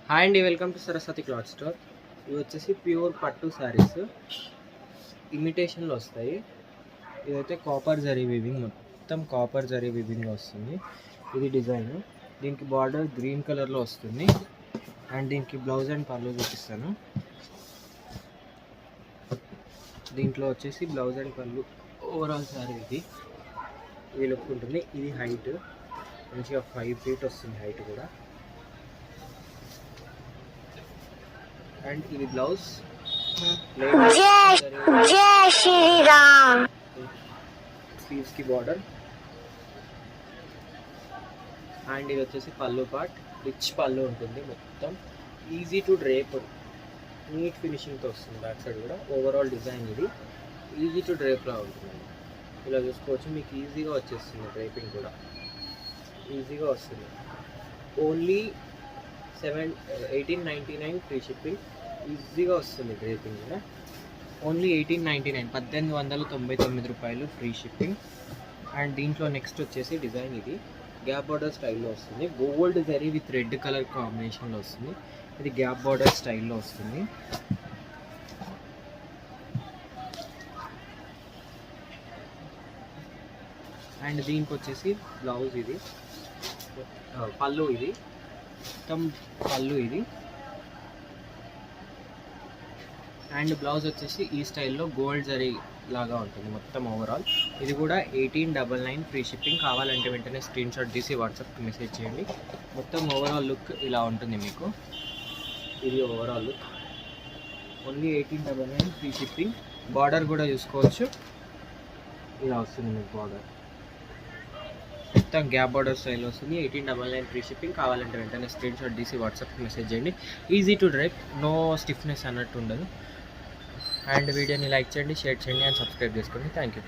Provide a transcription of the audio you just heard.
Hi అండి, welcome to Saraswati cloth store. ఇవి వచ్చేసి ప్యూర్ పట్టు శారీస్, ఇమిటేషన్లో వస్తాయి. ఇదైతే కాపర్ జరీ వీవింగ్, మొత్తం కాపర్ జరీ వీవింగ్లో వస్తుంది. ఇది డిజైన్, దీనికి బార్డర్ గ్రీన్ కలర్లో వస్తుంది. అండ్ దీనికి బ్లౌజ్ అండ్ పళ్ళు చూపిస్తాను. దీంట్లో వచ్చేసి బ్లౌజ్ అండ్ పళ్ళు, ఓవరాల్ శారీ ఇది లుక్ ఉంటుంది. ఇది హైట్ మంచిగా 5 feet వస్తుంది, హైట్ కూడా. అండ్ ఇది బ్లౌజ్, జై శ్రీరామ్ స్లీవ్స్ కి బార్డర్. అండ్ ఇది వచ్చేసి పళ్ళు పార్ట్, రిచ్ పళ్ళు ఉంటుంది. మొత్తం ఈజీ టు డ్రేప్, నీట్ ఫినిషింగ్తో వస్తుంది. బ్యాక్ సైడ్ కూడా ఓవరాల్ డిజైన్ ఇది ఈజీ టు డ్రేప్లా ఉంటుంది. ఇలా చూసుకోవచ్చు, మీకు ఈజీగా వచ్చేస్తుంది. డ్రేపింగ్ కూడా ఈజీగా వస్తుంది. Only 1899 free shipping. ఈజీగా వస్తుంది డ్రేపింగ్ కూడా. ఓన్లీ 1899, 1899 రూపాయలు ఫ్రీ షిప్పింగ్. అండ్ దీంట్లో నెక్స్ట్ వచ్చేసి డిజైన్, ఇది గ్యాప్ బార్డర్ స్టైల్లో వస్తుంది. Gold zari with red colour కాంబినేషన్లో వస్తుంది. ఇది గ్యాప్ బార్డర్ స్టైల్లో వస్తుంది. అండ్ దీనికి వచ్చేసి బ్లౌజ్, ఇది పళ్ళు, ఇది మొత్తం పళ్ళు ఇది. అండ్ బ్లౌజ్ వచ్చేసి ఈ స్టైల్లో గోల్డ్ జరీ లాగా ఉంటుంది మొత్తం ఓవరాల్. ఇది కూడా 1899 ఫ్రీ షిప్పింగ్. కావాలంటే వెంటనే స్క్రీన్ షాట్ తీసి వాట్సాప్కి మెసేజ్ చేయండి. మొత్తం ఓవరాల్ లుక్ ఇలా ఉంటుంది మీకు. ఇది overall look, only 1899 free shipping. Border కూడా చూసుకోవచ్చు, ఇలా వస్తుంది మీకు బార్డర్. మొత్తం గ్యాప్ బార్డర్ స్టైల్ వస్తుంది. 1899 ఫ్రీ షిప్పింగ్. కావాలంటే వెంటనే స్క్రీన్ షాట్ తీసి వాట్సాప్కి మెసేజ్ చేయండి. Easy to drape, no stiffness అన్నట్టు ఉండదు. అండ్ వీడియోని లైక్ చేయండి, షేర్ చేయండి అండ్ సబ్స్క్రైబ్ చేసుకోండి. Thank you.